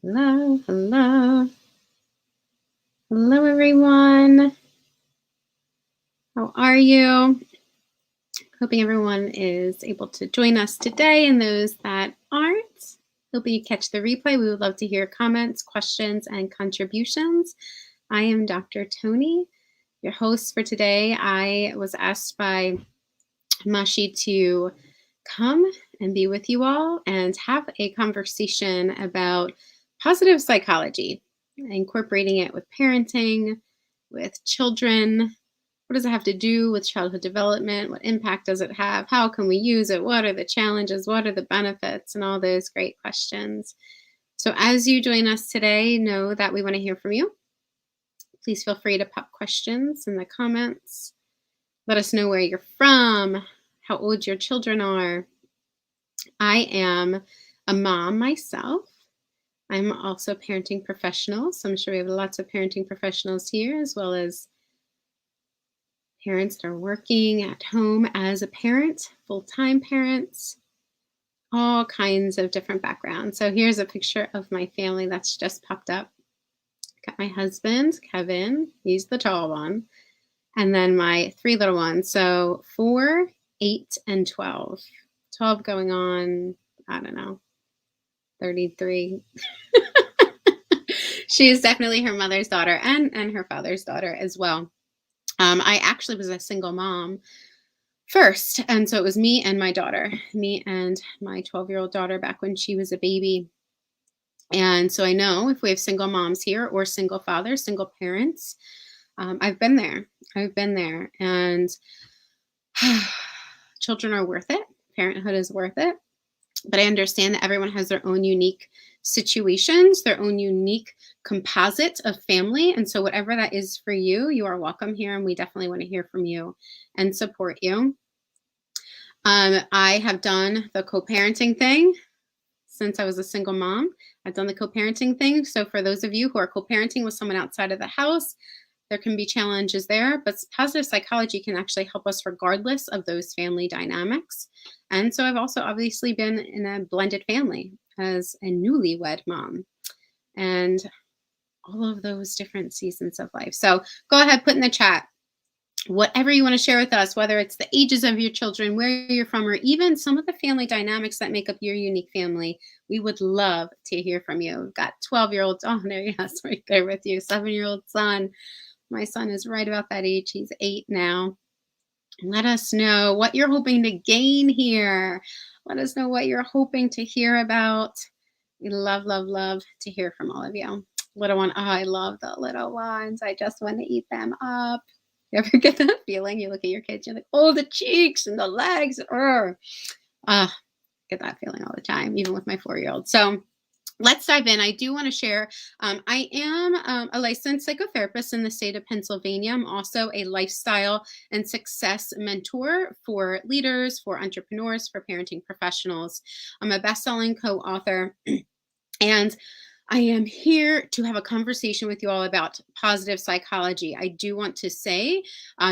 Hello, hello. Hello, everyone. How are you? Hoping everyone is able to join us today, and those that aren't, hoping you catch the replay. We would love to hear comments, questions, and contributions. I am Dr. Toni, your host for today. I was asked by Moshi to come and be with you all and have a conversation about positive psychology, incorporating it with parenting, with children. What does it have to do with childhood development? What impact does it have? How can we use it? What are the challenges? What are the benefits? And all those great questions. So as you join us today, know that we want to hear from you. Please feel free to pop questions in the comments. Let us know where you're from, how old your children are. I am a mom myself. I'm also a parenting professional. So I'm sure we have lots of parenting professionals here, as well as parents that are working at home as a parent, full-time parents, all kinds of different backgrounds. So here's a picture of my family that's just popped up. Got my husband, Kevin. He's the tall one. And then my three little ones. So 4, 8, and 12. 12 going on, I don't know, 33. She is definitely her mother's daughter and her father's daughter as well. I actually was a single mom first. And so it was me and my daughter, me and my 12-year-old daughter back when she was a baby. And so I know if we have single moms here or single fathers, single parents, I've been there. And children are worth it. Parenthood is worth it. But I understand that everyone has their own unique situations, their own unique composite of family. And so whatever that is for you, you are welcome here. And we definitely want to hear from you and support you. I have done the co-parenting thing since I was a single mom. I've done the co-parenting thing. So for those of you who are co-parenting with someone outside of the house, there can be challenges there, but positive psychology can actually help us regardless of those family dynamics. And so I've also obviously been in a blended family as a newlywed mom and all of those different seasons of life. So go ahead, put in the chat whatever you want to share with us, whether it's the ages of your children, where you're from, or even some of the family dynamics that make up your unique family. We would love to hear from you. We've got 12-year-olds. Oh, there he is right there with you. 7-year-old son. My son is right about that age. He's 8 now. Let us know what you're hoping to gain here. Let us know what you're hoping to hear about. We love, love, love to hear from all of you. Little one, oh, I love the little ones. I just want to eat them up. You ever get that feeling? You look at your kids, you're like, oh, the cheeks and the legs. Get that feeling all the time, even with my 4-year-old. So let's dive in. I do want to share, I am a licensed psychotherapist in the state of Pennsylvania. I'm also a lifestyle and success mentor for leaders, for entrepreneurs, for parenting professionals. I'm a best-selling co-author, and I am here to have a conversation with you all about positive psychology. I do want to say,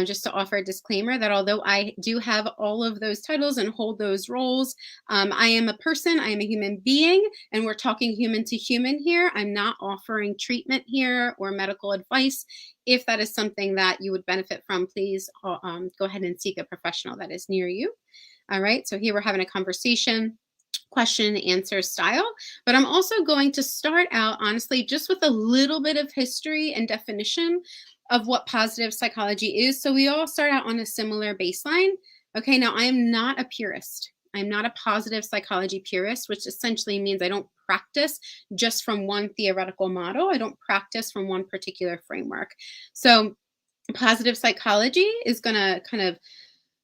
just to offer a disclaimer, that although I do have all of those titles and hold those roles, I am a person, I am a human being, and we're talking human to human here. I'm not offering treatment here or medical advice. If that is something that you would benefit from, please go ahead and seek a professional that is near you. All right, so here we're having a conversation, question and answer style, but I'm also going to start out honestly just with a little bit of history and definition of what positive psychology is, so we all start out on a similar baseline. Okay, now I am not a purist. I'm not a positive psychology purist, which essentially means I don't practice just from one theoretical model. I don't practice from one particular framework. So positive psychology is going to kind of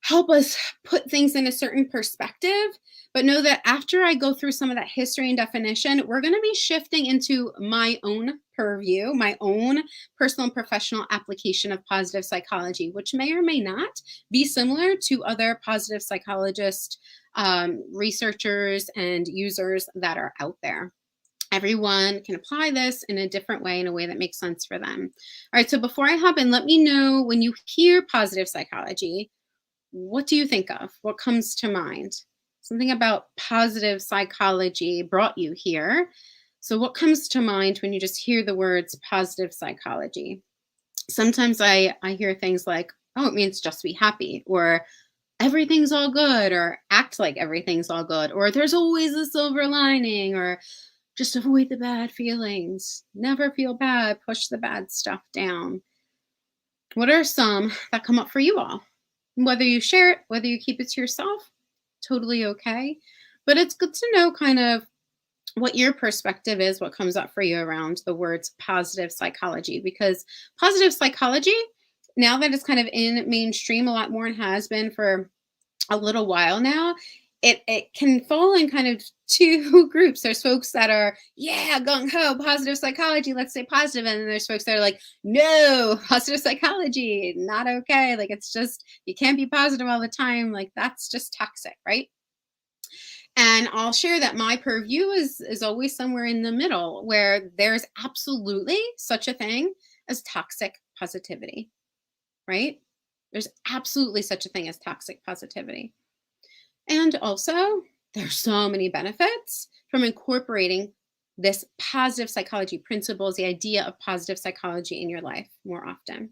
help us put things in a certain perspective. But know that after I go through some of that history and definition, we're going to be shifting into my own purview, my own personal and professional application of positive psychology, which may or may not be similar to other positive psychologist researchers and users that are out there. Everyone can apply this in a different way, in a way that makes sense for them. All right, so before I hop in, let me know when you hear positive psychology, what do you think of? What comes to mind? Something about positive psychology brought you here. So, what comes to mind when you just hear the words positive psychology? Sometimes I hear things like, oh, it means just be happy, or everything's all good, or act like everything's all good, or there's always a silver lining, or just avoid the bad feelings, never feel bad, push the bad stuff down. What are some that come up for you all? Whether you share it, whether you keep it to yourself, totally okay. But it's good to know kind of what your perspective is, what comes up for you around the words positive psychology, because positive psychology, now that it's kind of in mainstream a lot more and has been for a little while now, it can fall in kind of two groups. There's folks that are, yeah, gung ho, positive psychology, let's stay positive. And then there's folks that are like, no, positive psychology, not okay. Like, it's just, you can't be positive all the time. Like, that's just toxic, right? And I'll share that my purview is always somewhere in the middle, where there's absolutely such a thing as toxic positivity, right? There's absolutely such a thing as toxic positivity. And also, there's so many benefits from incorporating this positive psychology principles, the idea of positive psychology in your life more often.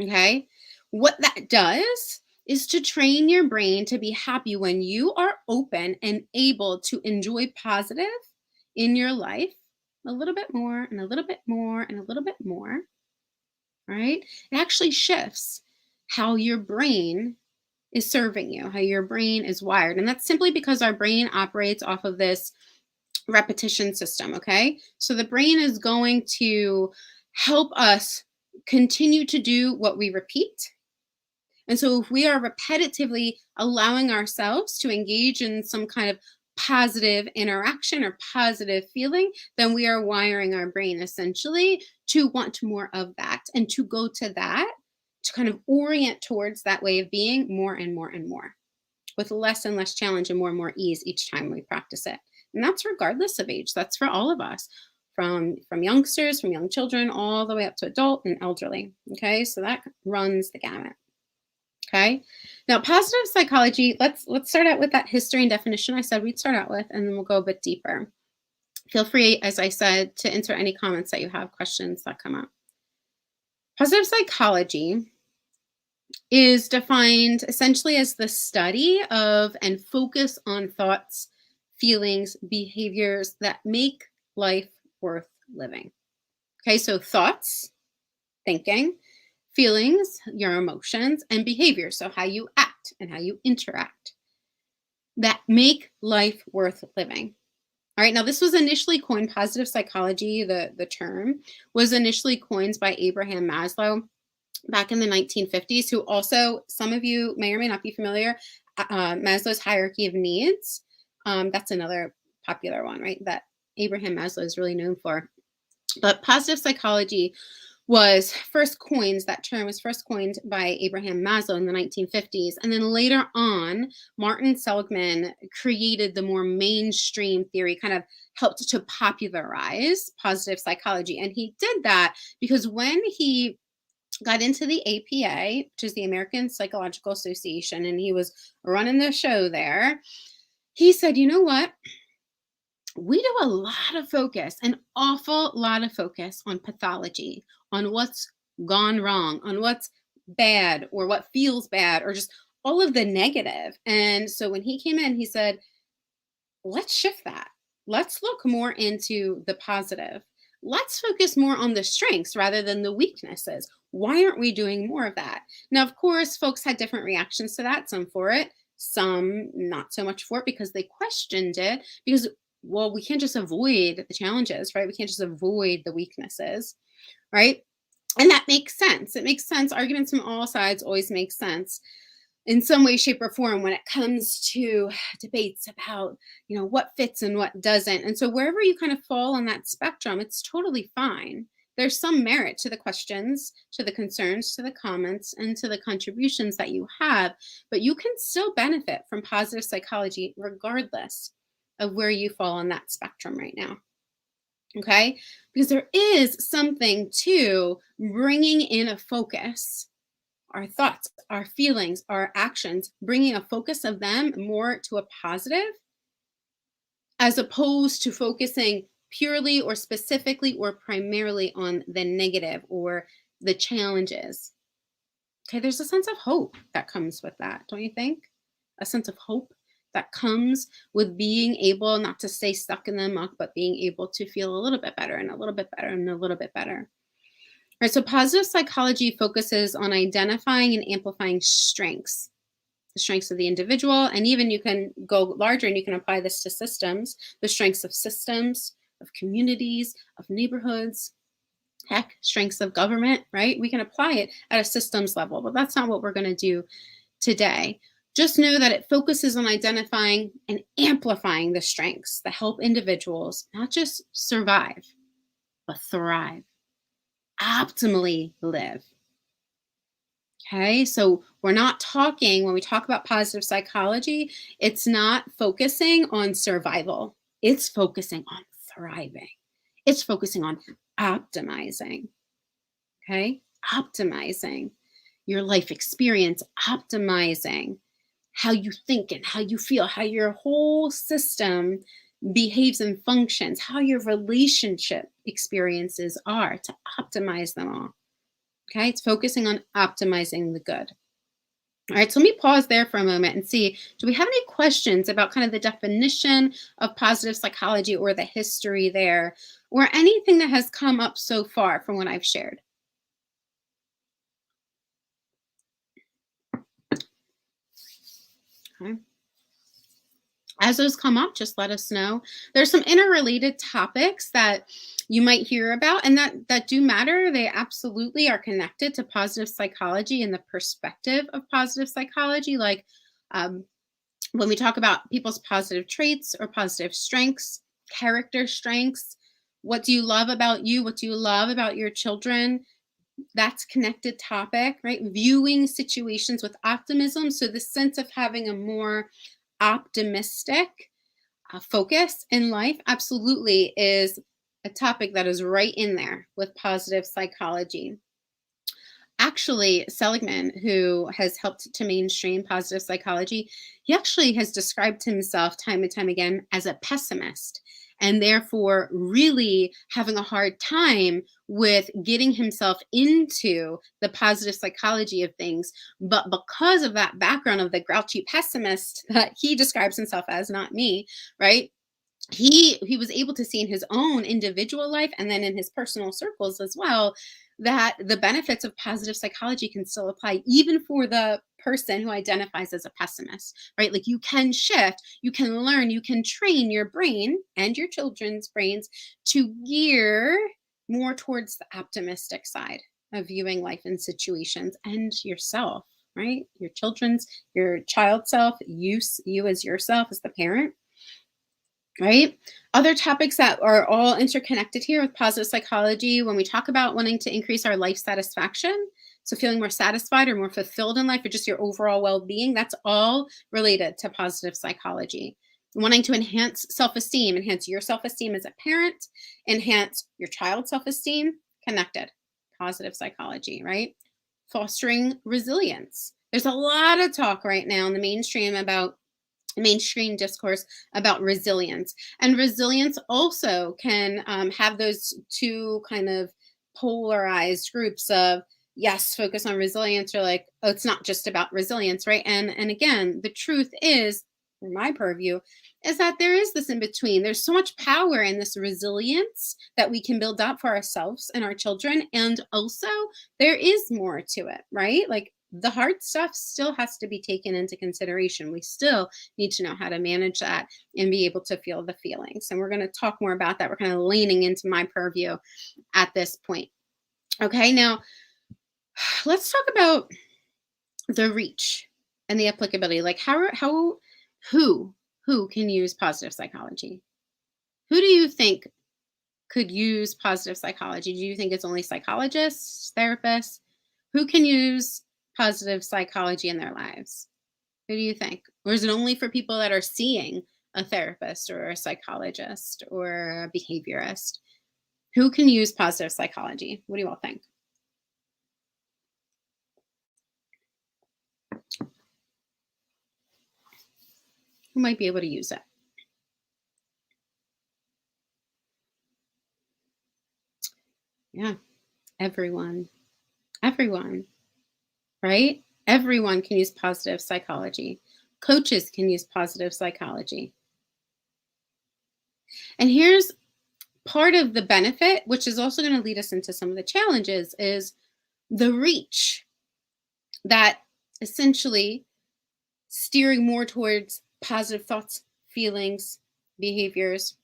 Okay? What that does is to train your brain to be happy when you are open and able to enjoy positive in your life a little bit more and a little bit more and a little bit more, right? It actually shifts how your brain is serving you, how your brain is wired. And that's simply because our brain operates off of this repetition system, okay? So the brain is going to help us continue to do what we repeat. And so if we are repetitively allowing ourselves to engage in some kind of positive interaction or positive feeling, then we are wiring our brain essentially to want more of that and to go to that, to kind of orient towards that way of being more and more and more, with less and less challenge and more ease each time we practice it. And that's regardless of age. That's for all of us, from youngsters, from young children, all the way up to adult and elderly. Okay, so that runs the gamut. Okay. Now, positive psychology, let's start out with that history and definition I said we'd start out with, and then we'll go a bit deeper. Feel free, as I said, to insert any comments that you have, questions that come up. Positive psychology is defined essentially as the study of and focus on thoughts, feelings, behaviors that make life worth living. Okay, so thoughts, thinking, feelings, your emotions, and behaviors, so how you act and how you interact, that make life worth living. All right, now this was initially coined, positive psychology, the term was initially coined by Abraham Maslow back in the 1950s, who also, some of you may or may not be familiar, Maslow's hierarchy of needs. That's another popular one, right, that Abraham Maslow is really known for. But positive psychology was first coined, that term was first coined by Abraham Maslow in the 1950s. And then later on, Martin Seligman created the more mainstream theory, kind of helped to popularize positive psychology. And he did that because when he got into the APA, which is the American Psychological Association, and he was running the show there, he said, you know what? We do a lot of focus, an awful lot of focus on pathology, on what's gone wrong, on what's bad or what feels bad, or just all of the negative. And so when he came in, he said, let's shift that. Let's look more into the positive. Let's focus more on the strengths rather than the weaknesses. Why aren't we doing more of that? Now, of course, folks had different reactions to that, some for it, some not so much for it because they questioned it, because well, we can't just avoid the challenges, right? We can't just avoid the weaknesses, right? And that makes sense. It makes sense. Arguments from all sides always make sense in some way, shape, or form when it comes to debates about, what fits and what doesn't. And so wherever you kind of fall on that spectrum, it's totally fine. There's some merit to the questions, to the concerns, to the comments, and to the contributions that you have, but you can still benefit from positive psychology regardless of where you fall on that spectrum right now. Okay? Because there is something to bringing in a focus, our thoughts, our feelings, our actions, bringing a focus of them more to a positive, as opposed to focusing purely or specifically or primarily on the negative or the challenges. Okay, there's a sense of hope that comes with that, don't you think? A sense of hope that comes with being able not to stay stuck in the muck, but being able to feel a little bit better and a little bit better and a little bit better. All right, so positive psychology focuses on identifying and amplifying strengths, the strengths of the individual, and even you can go larger and you can apply this to systems, the strengths of systems, of communities, of neighborhoods, heck, strengths of government, right? We can apply it at a systems level, but that's not what we're going to do today. Just know that it focuses on identifying and amplifying the strengths that help individuals not just survive, but thrive, optimally live. Okay, so we're not talking, when we talk about positive psychology, it's not focusing on survival, it's focusing on thriving, it's focusing on optimizing. Okay, optimizing your life experience, optimizing how you think and how you feel, how your whole system behaves and functions, how your relationship experiences are, to optimize them all. Okay, it's focusing on optimizing the good. All right, so let me pause there for a moment and see, do we have any questions about kind of the definition of positive psychology or the history there, or anything that has come up so far from what I've shared? Okay. As those come up, just let us know. There's some interrelated topics that you might hear about and that do matter. They absolutely are connected to positive psychology and the perspective of positive psychology. Like um, when we talk about people's positive traits or positive strengths, character strengths, what do you love about you? What do you love about your children? That's connected topic, right? Viewing situations with optimism. So the sense of having a more optimistic focus in life absolutely is a topic that is right in there with positive psychology. Actually, Seligman, who has helped to mainstream positive psychology, he actually has described himself time and time again as a pessimist, and therefore really having a hard time with getting himself into the positive psychology of things. But because of that background of the grouchy pessimist that he describes himself as, not me, right? He was able to see in his own individual life and then in his personal circles as well, that the benefits of positive psychology can still apply even for the person who identifies as a pessimist, right? Like you can shift, you can learn, you can train your brain and your children's brains to gear more towards the optimistic side of viewing life and situations, and yourself, right? Your child self, you as yourself, as the parent, right? Other topics that are all interconnected here with positive psychology, when we talk about wanting to increase our life satisfaction, so feeling more satisfied or more fulfilled in life, or just your overall well-being, that's all related to positive psychology. Wanting to enhance self-esteem, enhance your self-esteem as a parent, enhance your child's self-esteem, connected, positive psychology, right? Fostering resilience. There's a lot of talk right now in the mainstream discourse about resilience. And resilience also can have those two kind of polarized groups of, yes, focus on resilience, or like, oh, it's not just about resilience, right? And again, the truth is, from my purview, is that there is this in between. There's so much power in this resilience that we can build up for ourselves and our children. And also, there is more to it, right? Like the hard stuff still has to be taken into consideration. We still need to know how to manage that and be able to feel the feelings. And we're going to talk more about that. We're kind of leaning into my purview at this point. Okay, now let's talk about the reach and the applicability. Like who who can use positive psychology? Who do you think could use positive psychology? Do you think it's only psychologists, therapists? Who can use positive psychology in their lives? Who do you think? Or is it only for people that are seeing a therapist or a psychologist or a behaviorist? Who can use positive psychology? What do you all think? Who might be able to use it? Yeah, everyone. Everyone, right? Everyone can use positive psychology. Coaches can use positive psychology. And here's part of the benefit, which is also going to lead us into some of the challenges, is the reach that essentially steering more towards positive thoughts, feelings, behaviors.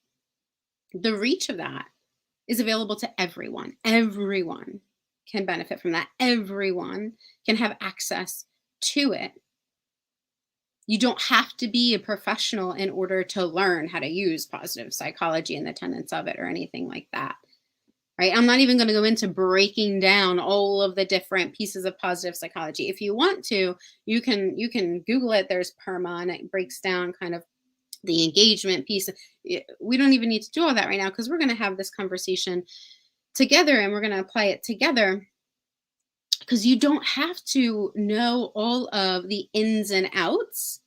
The reach of that is available to everyone. Everyone can benefit from that. Everyone can have access to it. You don't have to be a professional in order to learn how to use positive psychology and the tenets of it or anything like that. Right? I'm not even going to go into breaking down all of the different pieces of positive psychology. If you want to, you can Google it. There's PERMA and it breaks down kind of the engagement piece. We don't even need to do all that right now because we're going to have this conversation together and we're going to apply it together, because you don't have to know all of the ins and outs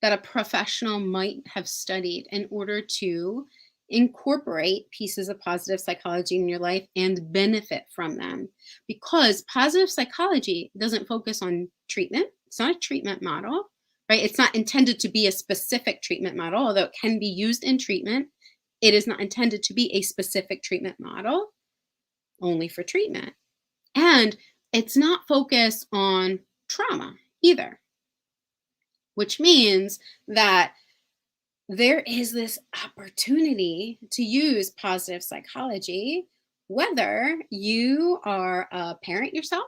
that a professional might have studied in order to incorporate pieces of positive psychology in your life and benefit from them. Because positive psychology doesn't focus on treatment, it's not a treatment model, right? It's not intended to be a specific treatment model, although it can be used in treatment. It is not intended to be a specific treatment model, only for treatment. And it's not focused on trauma either, which means that there is this opportunity to use positive psychology, whether you are a parent yourself,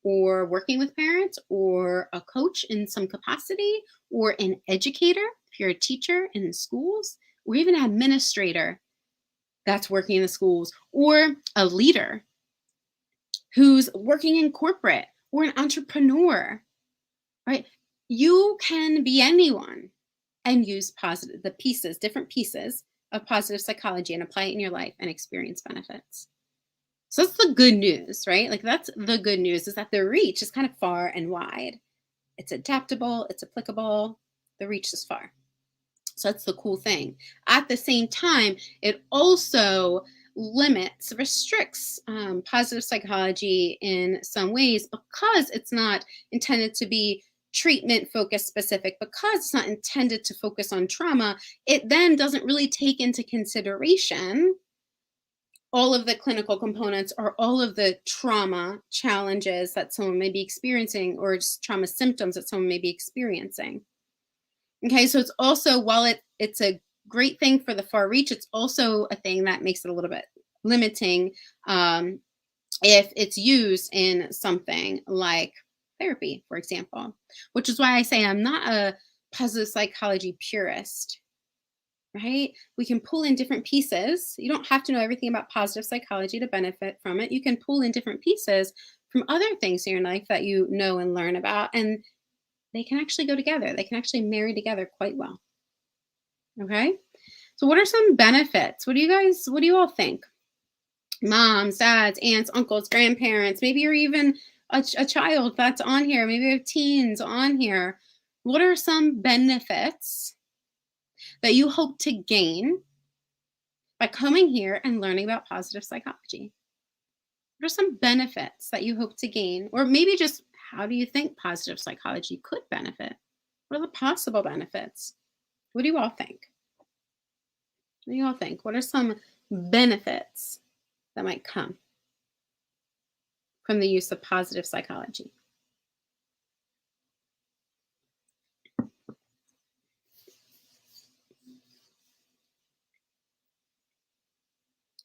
or working with parents, or a coach in some capacity, or an educator, if you're a teacher in the schools, or even an administrator that's working in the schools, or a leader who's working in corporate, or an entrepreneur, right? You can be anyone and use different pieces of positive psychology and apply it in your life and experience benefits. So that's the good news, right? Like that's the good news, is that the reach is kind of far and wide. It's adaptable, it's applicable, the reach is far. So that's the cool thing. At the same time, it also restricts positive psychology in some ways, because it's not intended to be treatment focused specific, because it's not intended to focus on trauma. It then doesn't really take into consideration all of the clinical components or all of the trauma challenges that someone may be experiencing, or just trauma symptoms that someone may be experiencing. Okay, so it's also, while it's a great thing for the far reach, it's also a thing that makes it a little bit limiting if it's used in something like therapy, for example, which is why I say I'm not a positive psychology purist, right? We can pull in different pieces. You don't have to know everything about positive psychology to benefit from it. You can pull in different pieces from other things in your life that you know and learn about, and they can actually go together. They can actually marry together quite well. Okay. So what are some benefits? What do you all think? Moms, dads, aunts, uncles, grandparents, maybe you're even a child that's on here. Maybe you have teens on here. What are some benefits that you hope to gain by coming here and learning about positive psychology? What are some benefits that you hope to gain? Or maybe just, how do you think positive psychology could benefit? What are the possible benefits? What do you all think? What do you all think? What are some benefits that might come from the use of positive psychology?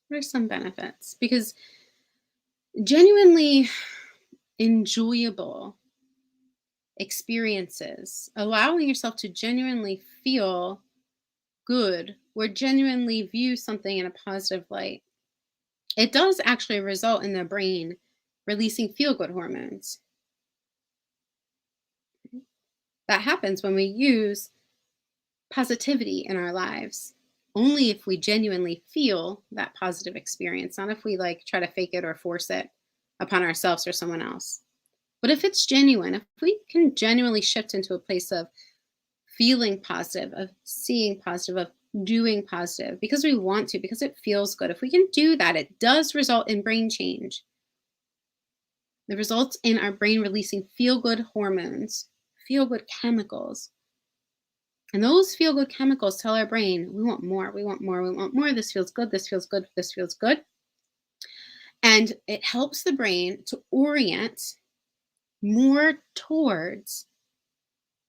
What are some benefits? Because genuinely enjoyable experiences, allowing yourself to genuinely feel good or genuinely view something in a positive light, it does actually result in the brain releasing feel good hormones. That happens when we use positivity in our lives. Only if we genuinely feel that positive experience, not if we like try to fake it or force it upon ourselves or someone else. But if it's genuine, if we can genuinely shift into a place of feeling positive, of seeing positive, of doing positive because we want to, because it feels good. If we can do that, it does result in brain change. It results in our brain releasing feel good hormones, feel good chemicals. And those feel good chemicals tell our brain, we want more, we want more, we want more. This feels good, this feels good, this feels good. And it helps the brain to orient more towards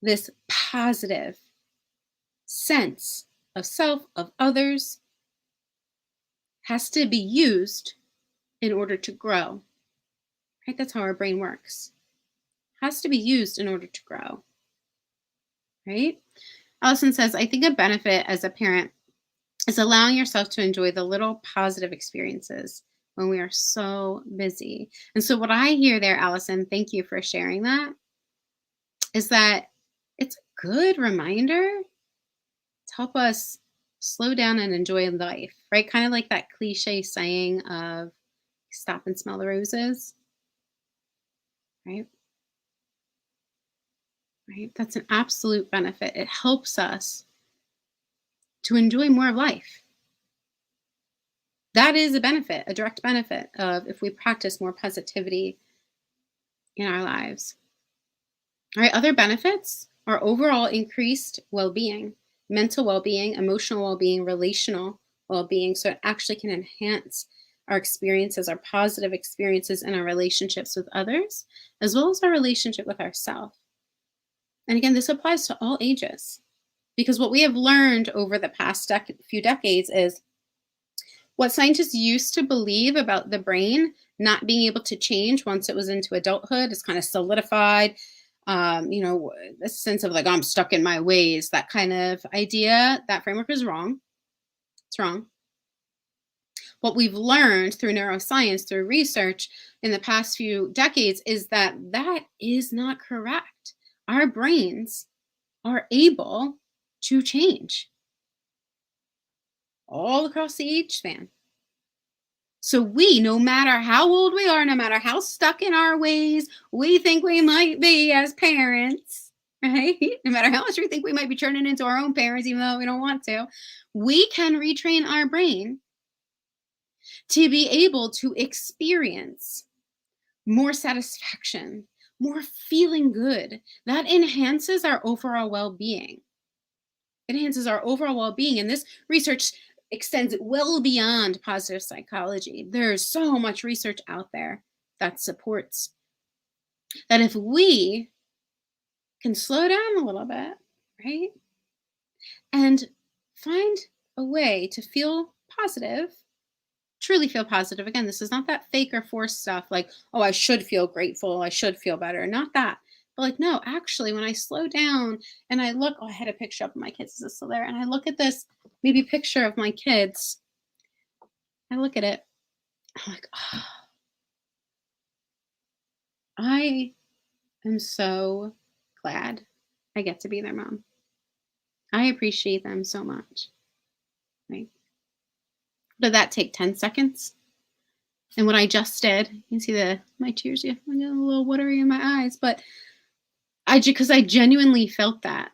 this positive sense of self, of others, has to be used in order to grow. Right? That's how our brain works. Has to be used in order to grow. Right? Allison says, I think a benefit as a parent is allowing yourself to enjoy the little positive experiences when we are so busy. And so what I hear there, Allison, thank you for sharing that, is that it's a good reminder to help us slow down and enjoy life, right? Kind of like that cliche saying of stop and smell the roses, right? Right? That's an absolute benefit. It helps us to enjoy more of life. That is a benefit, a direct benefit of if we practice more positivity in our lives. All right, other benefits are overall increased well-being, mental well-being, emotional well-being, relational well-being. So it actually can enhance our experiences, our positive experiences in our relationships with others, as well as our relationship with ourselves. And again, this applies to all ages, because what we have learned over the past few decades is what scientists used to believe about the brain not being able to change once it was into adulthood is kind of solidified. This sense of like, I'm stuck in my ways, that kind of idea, that framework is wrong. It's wrong. What we've learned through neuroscience, through research in the past few decades is that that is not correct. Our brains are able to change all across the age span. So we, no matter how old we are, no matter how stuck in our ways we think we might be as parents, right? No matter how much we think we might be turning into our own parents, even though we don't want to, we can retrain our brain to be able to experience more satisfaction, more feeling good. That enhances our overall well-being. It enhances our overall well-being. And this research extends well beyond positive psychology. There's so much research out there that supports that if we can slow down a little bit, right, and find a way to feel positive, truly feel positive. Again, this is not that fake or forced stuff like, oh, I should feel grateful, I should feel better. Not that. But like, no, actually, when I slow down and I look, oh, I had a picture of my kids. Is this still there? And I look at this maybe picture of my kids. I look at it. I'm like, oh, I am so glad I get to be their mom. I appreciate them so much. Right? Did that take 10 seconds? And what I just did, you can see my tears, yeah, I got a little watery in my eyes, but because I genuinely felt that.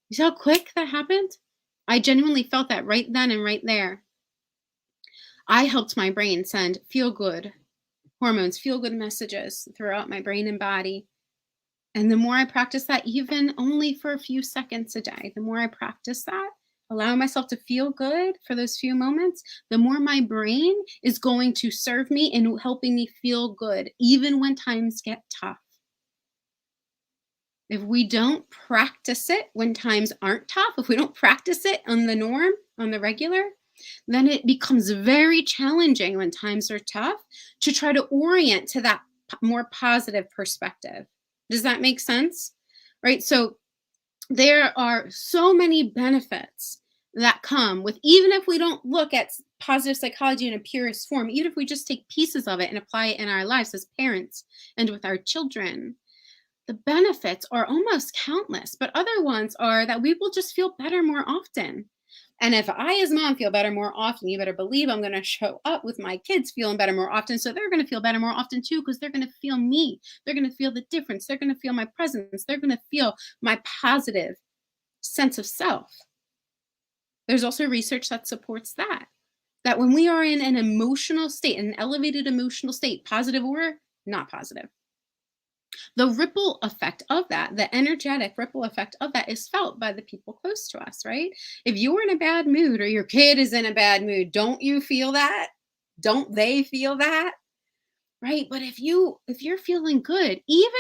You see how quick that happened? I genuinely felt that right then and right there. I helped my brain send feel good hormones, feel good messages throughout my brain and body. And the more I practice that, even only for a few seconds a day, the more I practice that, allow myself to feel good for those few moments, the more my brain is going to serve me in helping me feel good, even when times get tough. If we don't practice it when times aren't tough, if we don't practice it on the norm, on the regular, then it becomes very challenging when times are tough to try to orient to that more positive perspective. Does that make sense? Right? So there are so many benefits that come with, even if we don't look at positive psychology in a purest form, even if we just take pieces of it and apply it in our lives as parents and with our children, the benefits are almost countless. But other ones are that we will just feel better more often. And if I, as mom, feel better more often, you better believe I'm going to show up with my kids feeling better more often. So they're going to feel better more often too, because they're going to feel me. They're going to feel the difference. They're going to feel my presence. They're going to feel my positive sense of self. There's also research that supports that when we are in an emotional state, an elevated emotional state, positive or not positive, the ripple effect of that, the energetic ripple effect of that is felt by the people close to us, right? If you're in a bad mood or your kid is in a bad mood, don't you feel that? Don't they feel that? Right? But if you're feeling good, even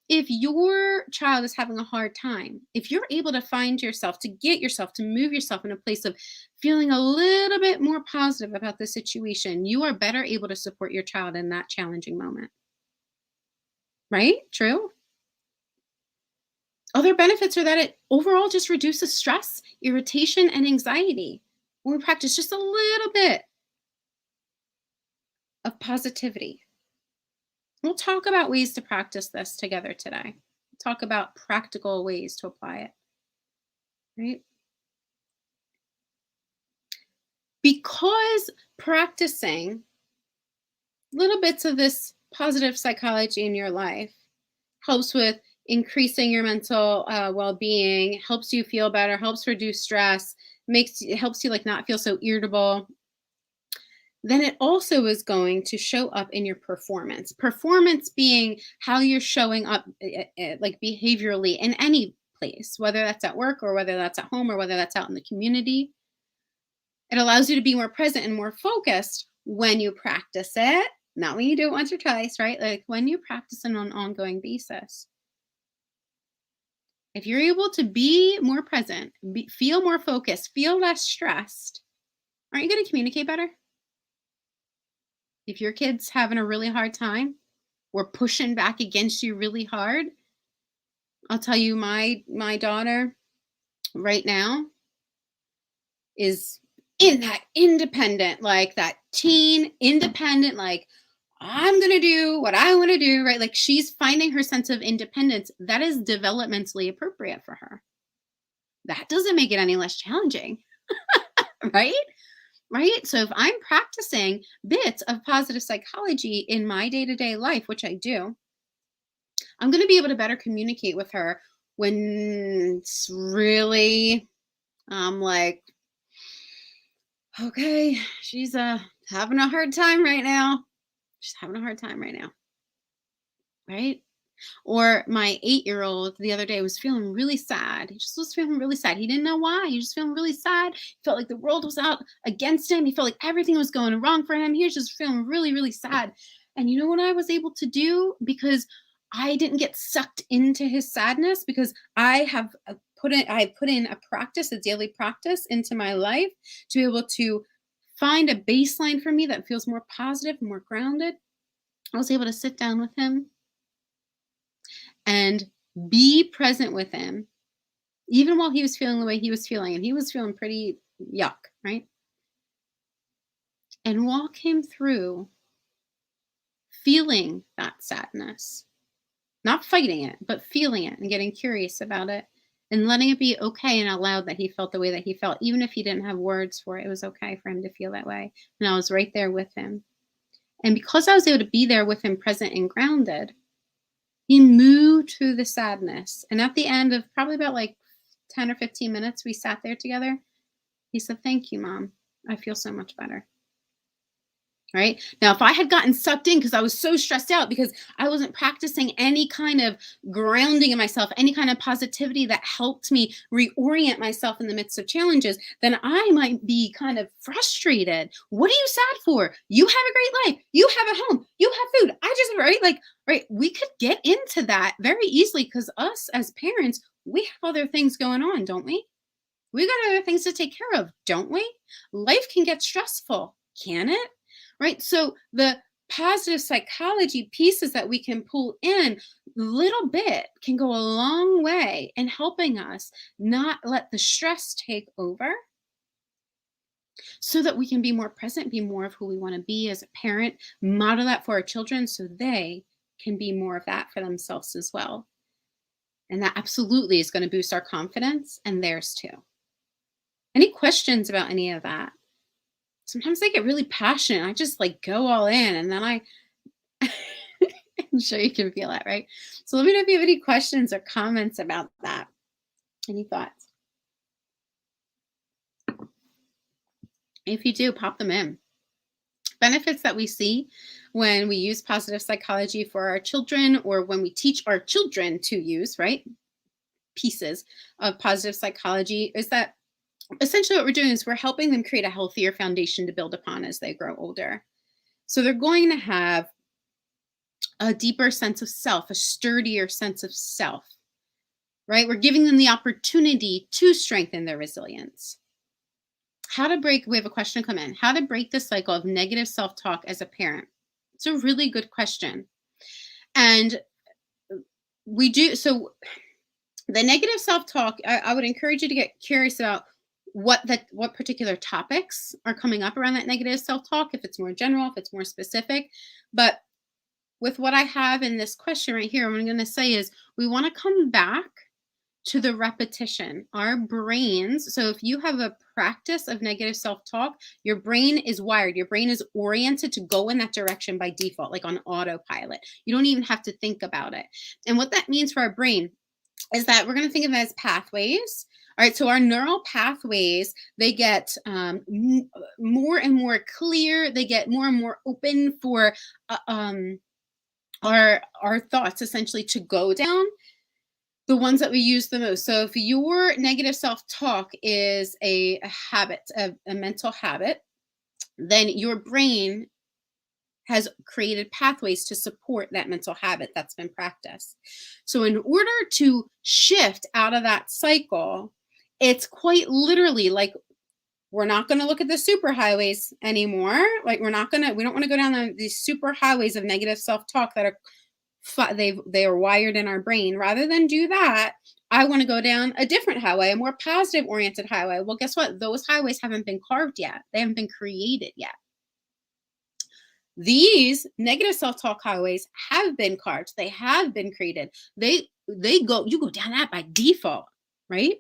if your child is having a hard time, if you're able to find yourself, to get yourself, to move yourself in a place of feeling a little bit more positive about the situation, you are better able to support your child in that challenging moment. Right? True? Other benefits are that it overall just reduces stress, irritation, and anxiety when we practice just a little bit of positivity. We'll talk about ways to practice this together today. Talk about practical ways to apply it, right? Because practicing little bits of this positive psychology in your life helps with increasing your mental well-being, helps you feel better, helps reduce stress, helps you like not feel so irritable, then it also is going to show up in your performance. Performance being how you're showing up like behaviorally in any place, whether that's at work or whether that's at home or whether that's out in the community. It allows you to be more present and more focused when you practice it, not when you do it once or twice, right? Like when you practice it on an ongoing basis. If you're able to be more present, feel more focused, feel less stressed, aren't you going to communicate better? If your kid's having a really hard time or pushing back against you really hard, I'll tell you my daughter right now is in that independent, like that teen independent, like I'm going to do what I want to do, right? Like she's finding her sense of independence that is developmentally appropriate for her. That doesn't make it any less challenging, right? Right? So if I'm practicing bits of positive psychology in my day-to-day life, which I do, I'm going to be able to better communicate with her when it's really like, okay, she's having a hard time right now. She's having a hard time right now. Right? Or my 8-year-old the other day was feeling really sad. He just was feeling really sad. He didn't know why. He was just feeling really sad. He felt like the world was out against him. He felt like everything was going wrong for him. He was just feeling really, really sad. And you know what I was able to do? Because I didn't get sucked into his sadness, because I have put in a practice, a daily practice into my life to be able to find a baseline for me that feels more positive, more grounded. I was able to sit down with him and be present with him, even while he was feeling the way he was feeling. And he was feeling pretty yuck, right? And walk him through feeling that sadness, not fighting it, but feeling it and getting curious about it and letting it be okay and allowed that he felt the way that he felt. Even if he didn't have words for it, it was okay for him to feel that way. And I was right there with him. And because I was able to be there with him, present and grounded, he moved through the sadness. And at the end of probably about like 10 or 15 minutes, we sat there together. He said, "Thank you, Mom. I feel so much better." Right? Now, if I had gotten sucked in because I was so stressed out because I wasn't practicing any kind of grounding in myself, any kind of positivity that helped me reorient myself in the midst of challenges, then I might be kind of frustrated. What are you sad for? You have a great life. You have a home. You have food. I just, right? Like, right. We could get into that very easily because us as parents, we have other things going on, don't we? We got other things to take care of, don't we? Life can get stressful, can it? Right? So the positive psychology pieces that we can pull in little bit can go a long way in helping us not let the stress take over, so that we can be more present, be more of who we want to be as a parent, model that for our children so they can be more of that for themselves as well. And that absolutely is going to boost our confidence and theirs too. Any questions about any of that? Sometimes I get really passionate. I just like go all in, and then I'm sure you can feel that, right? So let me know if you have any questions or comments about that. Any thoughts? If you do, pop them in. Benefits that we see when we use positive psychology for our children, or when we teach our children to use, right, pieces of positive psychology, is that essentially what we're doing is we're helping them create a healthier foundation to build upon as they grow older. So they're going to have a deeper sense of self, a sturdier sense of self, right? We're giving them the opportunity to strengthen their resilience. We have a question come in. How to break the cycle of negative self-talk as a parent? It's a really good question. And so the negative self-talk, I would encourage you to get curious about what particular topics are coming up around that negative self-talk, if it's more general, if it's more specific. But with what I have in this question right here, what I'm going to say is we want to come back to the repetition. Our brains, so if you have a practice of negative self-talk, your brain is wired. Your brain is oriented to go in that direction by default, like on autopilot. You don't even have to think about it. And what that means for our brain is that we're going to think of it as pathways. All right, so our neural pathways, they get more and more clear. They get more and more open for our thoughts essentially to go down, the ones that we use the most. So if your negative self-talk is a habit, a mental habit, then your brain has created pathways to support that mental habit that's been practiced. So in order to shift out of that cycle, it's quite literally like, we're not going to look at the superhighways anymore. Like we don't want to go down these superhighways of negative self-talk that are they are wired in our brain. Rather than do that, I want to go down a different highway, a more positive oriented highway. Well, guess what? Those highways haven't been carved yet. They haven't been created yet. These negative self-talk highways have been carved. They have been created. You go down that by default, right?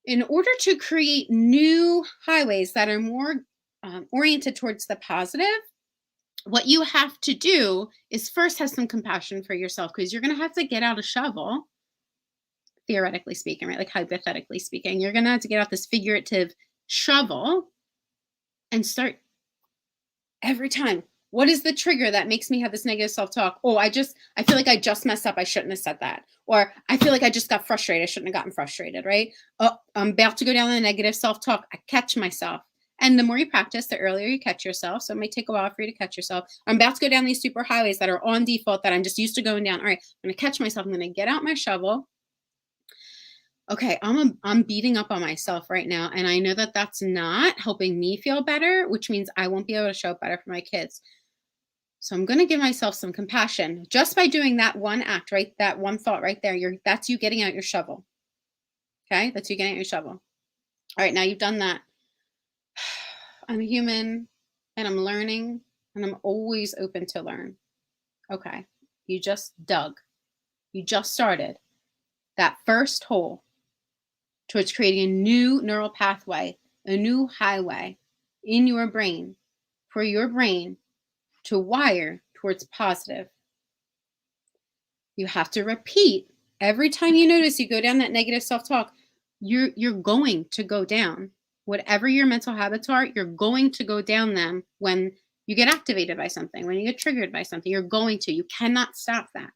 In order to create new highways that are more oriented towards the positive, what you have to do is first have some compassion for yourself, because you're going to have to get out a shovel, theoretically speaking, right? Like hypothetically speaking, you're going to have to get out this figurative shovel and start every time. What is the trigger that makes me have this negative self-talk? Oh, I feel like I just messed up. I shouldn't have said that. Or I feel like I just got frustrated. I shouldn't have gotten frustrated, right? Oh, I'm about to go down the negative self-talk. I catch myself. And the more you practice, the earlier you catch yourself. So it might take a while for you to catch yourself. I'm about to go down these super highways that are on default that I'm just used to going down. All right, I'm going to catch myself. I'm going to get out my shovel. Okay, I'm beating up on myself right now. And I know that that's not helping me feel better, which means I won't be able to show up better for my kids. So I'm going to give myself some compassion just by doing that one act, right? That one thought right there. That's you getting out your shovel. Okay, that's you getting out your shovel. All right, now you've done that. I'm human and I'm learning, and I'm always open to learn. Okay, you just dug. You just started that first hole towards creating a new neural pathway, a new highway in your brain for your brain to wire towards positive. You have to repeat every time you notice you go down that negative self-talk. You're going to go down. Whatever your mental habits are, you're going to go down them when you get activated by something, when you get triggered by something. You cannot stop that.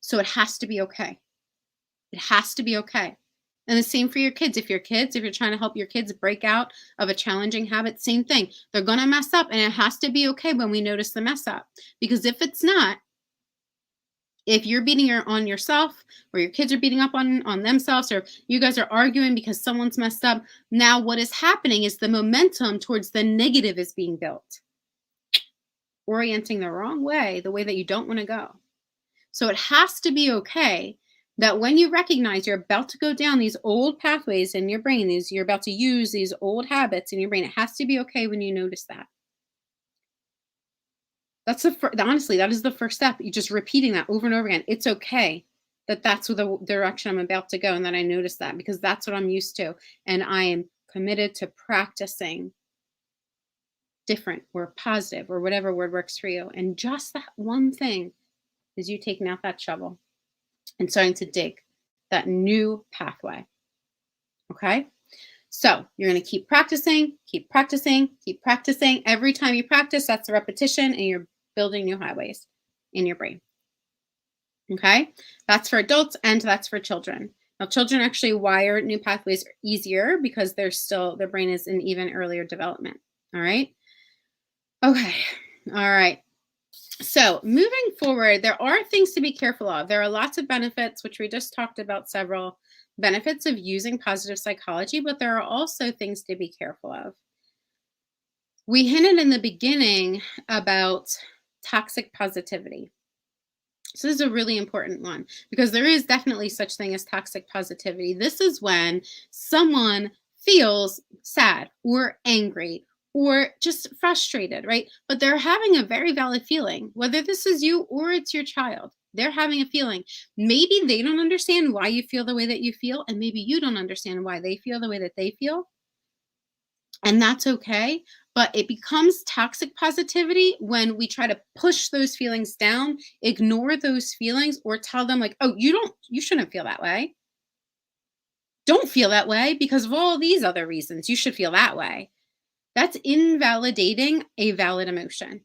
So it has to be okay. It has to be okay. And the same for your kids. If you're trying to help your kids break out of a challenging habit, same thing. They're going to mess up, and it has to be okay when we notice the mess up. Because if it's not, if you're beating on yourself, or your kids are beating up on themselves, or you guys are arguing because someone's messed up, now what is happening is the momentum towards the negative is being built, orienting the wrong way, the way that you don't want to go. So it has to be okay that when you recognize you're about to go down these old pathways in your brain, you're about to use these old habits in your brain, it has to be okay when you notice that. That's honestly, that is the first step. You just repeating that over and over again. It's okay that that's the direction I'm about to go, and that I notice that, because that's what I'm used to. And I am committed to practicing different or positive or whatever word works for you. And just that one thing is you taking out that shovel and starting to dig that new pathway. Okay? So you're going to keep practicing, keep practicing, keep practicing. Every time you practice, that's a repetition, and you're building new highways in your brain. Okay, that's for adults and that's for children. Now, children actually wire new pathways easier because their brain is in even earlier development. All right. Okay. All right. So moving forward, there are things to be careful of. There are lots of benefits, which we just talked about, several benefits of using positive psychology, but there are also things to be careful of. We hinted in the beginning about toxic positivity. So this is a really important one because there is definitely such thing as toxic positivity. This is when someone feels sad or angry or just frustrated, right? But they're having a very valid feeling, whether this is you or it's your child. They're having a feeling. Maybe they don't understand why you feel the way that you feel, and maybe you don't understand why they feel the way that they feel. And that's okay. But it becomes toxic positivity when we try to push those feelings down, ignore those feelings, or tell them, like, oh, you shouldn't feel that way. Don't feel that way because of all these other reasons. You should feel that way. That's invalidating a valid emotion.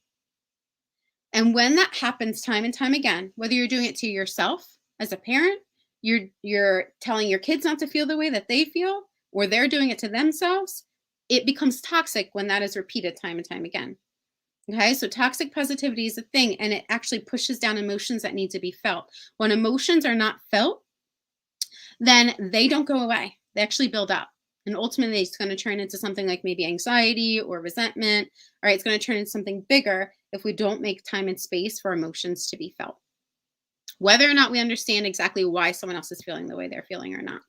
And when that happens time and time again, whether you're doing it to yourself as a parent, you're telling your kids not to feel the way that they feel, or they're doing it to themselves, it becomes toxic when that is repeated time and time again. Okay, so toxic positivity is a thing, and it actually pushes down emotions that need to be felt. When emotions are not felt, then they don't go away. They actually build up. And ultimately, it's going to turn into something like maybe anxiety or resentment. All right, it's going to turn into something bigger if we don't make time and space for emotions to be felt, whether or not we understand exactly why someone else is feeling the way they're feeling or not.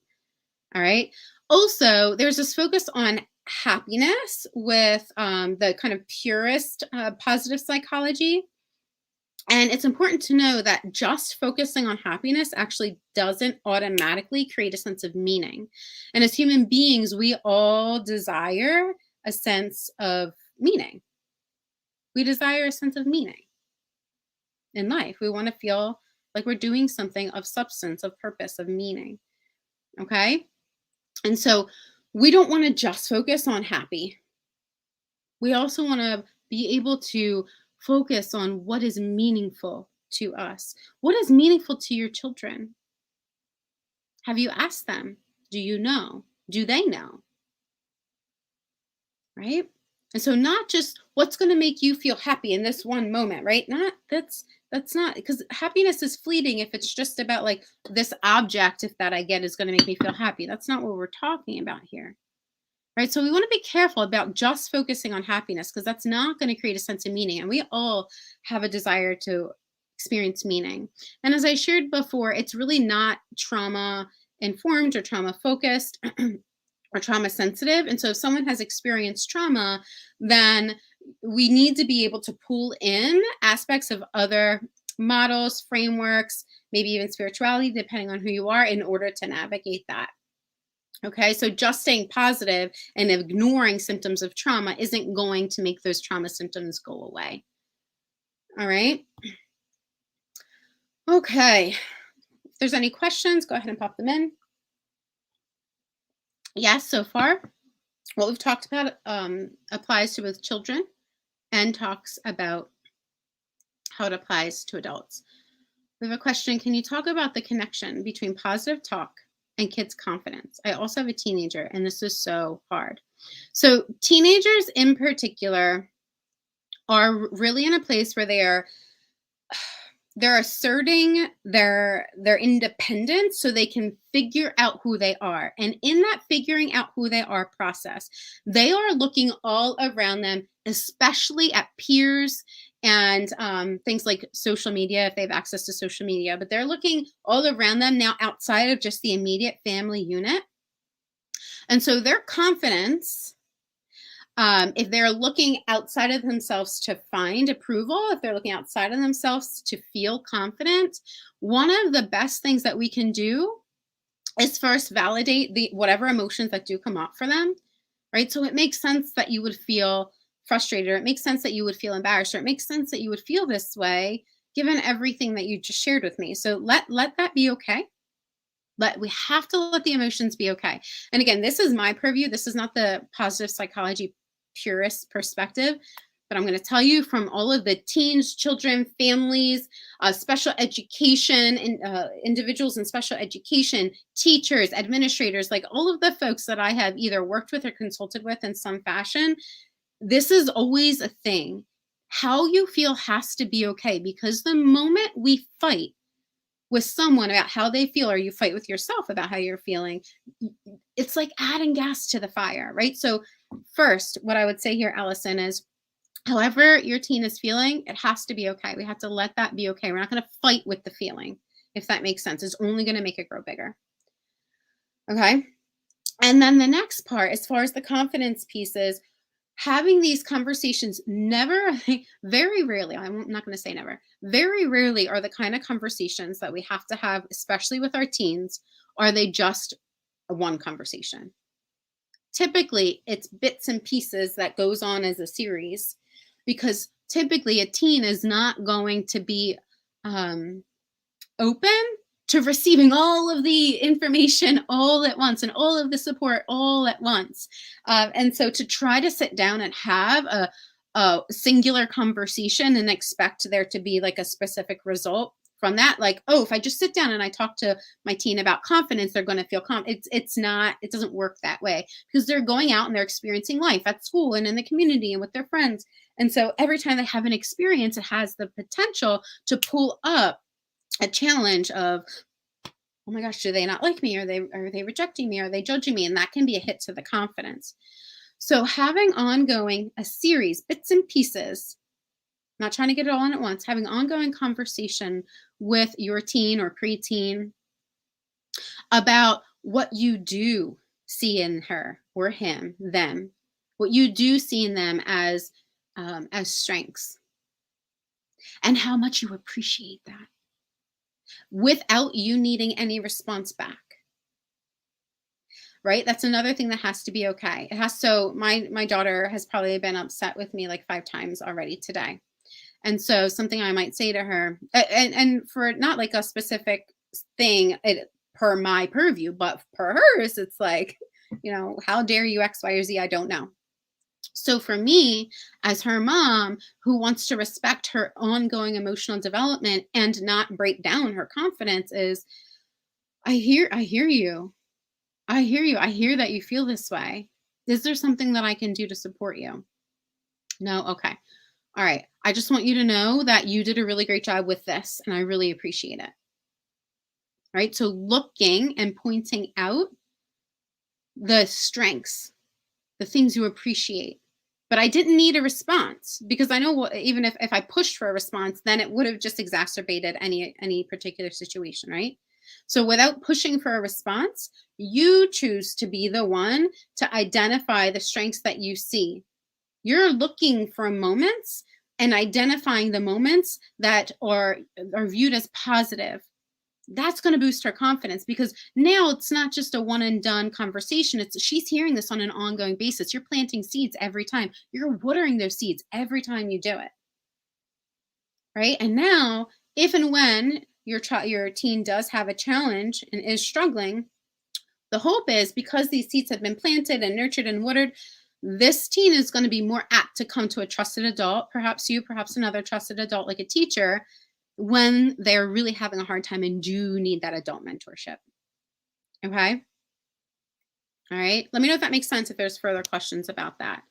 All right. Also, there's this focus on happiness with the kind of purest positive psychology. And it's important to know that just focusing on happiness actually doesn't automatically create a sense of meaning. And as human beings, we all desire a sense of meaning. We desire a sense of meaning in life. We want to feel like we're doing something of substance, of purpose, of meaning. Okay. And so we don't want to just focus on happy. We also want to be able to focus on what is meaningful to us. What is meaningful to your children? Have you asked them? Do you know? Do they know? Right? And so not just what's going to make you feel happy in this one moment, right? Not that's not, because happiness is fleeting if it's just about like this object, if that I get is going to make me feel happy. That's not what we're talking about here. Right? So we want to be careful about just focusing on happiness because that's not going to create a sense of meaning. And we all have a desire to experience meaning. And as I shared before, it's really not trauma informed or trauma focused or trauma sensitive. And so if someone has experienced trauma, then we need to be able to pull in aspects of other models, frameworks, maybe even spirituality, depending on who you are, in order to navigate that. Okay, so just staying positive and ignoring symptoms of trauma isn't going to make those trauma symptoms go away. All right. Okay. If there's any questions, go ahead and pop them in. Yes, so far, what we've talked about applies to both children and talks about how it applies to adults. We have a question. Can you talk about the connection between positive talk and kids' confidence? I also have a teenager, and this is so hard. So teenagers in particular are really in a place where they're asserting their independence so they can figure out who they are. And in that figuring out who they are process, they are looking all around them, especially at peers and things like social media, if they have access to social media. But they're looking all around them now outside of just the immediate family unit. And so their confidence, if they're looking outside of themselves to find approval, if they're looking outside of themselves to feel confident, one of the best things that we can do is first validate the whatever emotions that do come up for them, right? So it makes sense that you would feel frustrated, or it makes sense that you would feel embarrassed, or it makes sense that you would feel this way given everything that you just shared with me. So let that be okay. We have to let the emotions be okay. And again, this is my purview. This is not the positive psychology purist perspective, but I'm going to tell you from all of the teens, children, families, special education, and individuals in special education, teachers, administrators, like all of the folks that I have either worked with or consulted with in some fashion. This is always a thing. How you feel has to be okay, because the moment we fight with someone about how they feel, or you fight with yourself about how you're feeling, it's like adding gas to the fire, right? So, first, what I would say here, Allison, is however your teen is feeling, it has to be okay. We have to let that be okay. We're not going to fight with the feeling, if that makes sense. It's only going to make it grow bigger. Okay. And then the next part, as far as the confidence piece, is having these conversations never, very rarely, I'm not going to say never, very rarely are the kind of conversations that we have to have, especially with our teens, are they just a one conversation. Typically, it's bits and pieces that goes on as a series, because typically a teen is not going to be open to receiving all of the information all at once and all of the support all at once. And so to try to sit down and have a singular conversation and expect there to be like a specific result from that, like, oh, if I just sit down and I talk to my teen about confidence, they're going to feel calm. It's not, it doesn't work that way, because they're going out and they're experiencing life at school and in the community and with their friends. And so every time they have an experience, it has the potential to pull up a challenge of, oh my gosh, do they not like me? Are they rejecting me? Are they judging me? And that can be a hit to the confidence. So having ongoing, a series, bits and pieces, not trying to get it all in at once, having ongoing conversation with your teen or preteen about what you do see in her or him, them, what you do see in them as strengths, and how much you appreciate that, without you needing any response back. Right? That's another thing that has to be okay. It has. So my daughter has probably been upset with me like 5 times already today. And so something I might say to her, and for not like a specific thing per my purview, but per hers, it's like, how dare you X, Y, or Z? I don't know. So for me, as her mom, who wants to respect her ongoing emotional development and not break down her confidence, is I hear you. I hear you. I hear that you feel this way. Is there something that I can do to support you? No? Okay. All right. I just want you to know that you did a really great job with this, and I really appreciate it. Right? So looking and pointing out the strengths, the things you appreciate. But I didn't need a response, because I know even if I pushed for a response, then it would have just exacerbated any particular situation, right? So without pushing for a response, you choose to be the one to identify the strengths that you see. You're looking for moments and identifying the moments that are viewed as positive. That's going to boost her confidence, because now it's not just a one and done conversation. She's hearing this on an ongoing basis. You're planting seeds every time. You're watering those seeds every time you do it. Right? And now, if and when your teen does have a challenge and is struggling, the hope is, because these seeds have been planted and nurtured and watered, this teen is going to be more apt to come to a trusted adult, perhaps you, perhaps another trusted adult like a teacher, when they're really having a hard time and do need that adult mentorship. Okay? All right. Let me know if that makes sense, if there's further questions about that.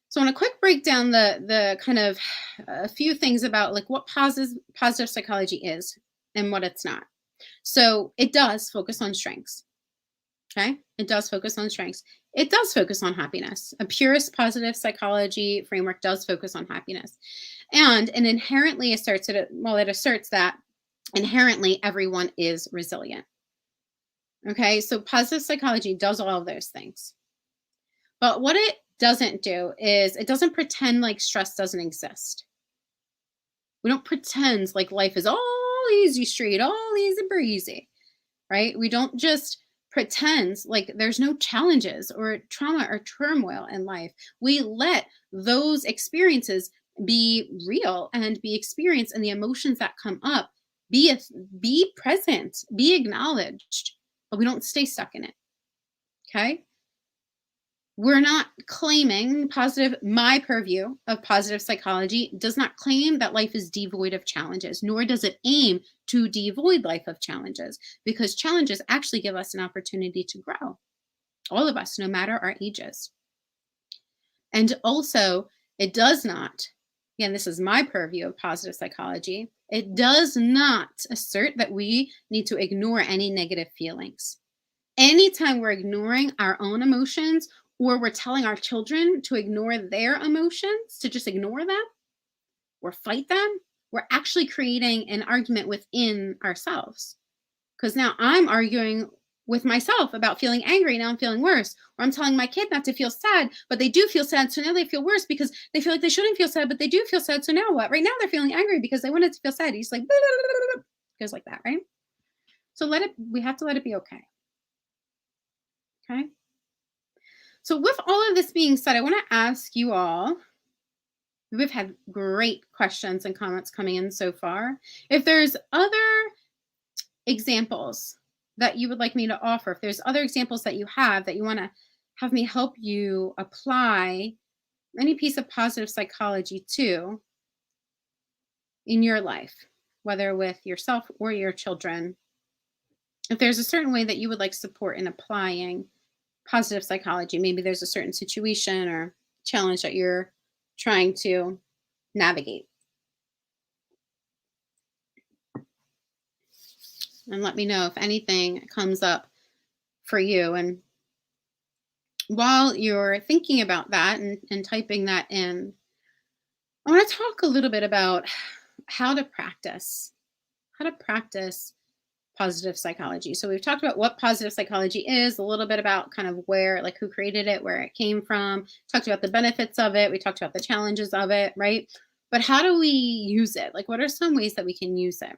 So I want to quick break down the kind of a few things about like what positive psychology is and what it's not. So it does focus on strengths. Okay? It does focus on strengths. It does focus on happiness. A purist positive psychology framework does focus on happiness. And it inherently asserts that inherently everyone is resilient. Okay? So positive psychology does all of those things. But what it doesn't do is it doesn't pretend like stress doesn't exist. We don't pretend like life is all easy street, all easy breezy, right? We don't just pretend like there's no challenges or trauma or turmoil in life. We let those experiences be real and be experienced, and the emotions that come up be present, be acknowledged, but we don't stay stuck in it. Okay? We're not claiming my purview of positive psychology does not claim that life is devoid of challenges, nor does it aim to devoid life of challenges, because challenges actually give us an opportunity to grow, all of us, no matter our ages. And also, it does not, again, this is my purview of positive psychology, it does not assert that we need to ignore any negative feelings. Anytime we're ignoring our own emotions, or we're telling our children to ignore their emotions, to just ignore them or fight them, we're actually creating an argument within ourselves. Because now I'm arguing with myself about feeling angry. Now I'm feeling worse. Or I'm telling my kid not to feel sad, but they do feel sad. So now they feel worse because they feel like they shouldn't feel sad, but they do feel sad. So now what? Right now they're feeling angry because they wanted to feel sad. He's like, blah, blah, blah, blah. Goes like that, right? So we have to let it be okay. Okay. So with all of this being said, I want to ask you all, we've had great questions and comments coming in so far. If there's other examples that you would like me to offer, if there's other examples that you have that you want to have me help you apply any piece of positive psychology to in your life, whether with yourself or your children, if there's a certain way that you would like support in applying positive psychology, maybe there's a certain situation or challenge that you're trying to navigate. And let me know if anything comes up for you. And while you're thinking about that and typing that in, I want to talk a little bit about how to practice positive psychology. So we've talked about what positive psychology is, a little bit about kind of where, like who created it, where it came from, talked about the benefits of it. We talked about the challenges of it, right? But how do we use it? Like, what are some ways that we can use it?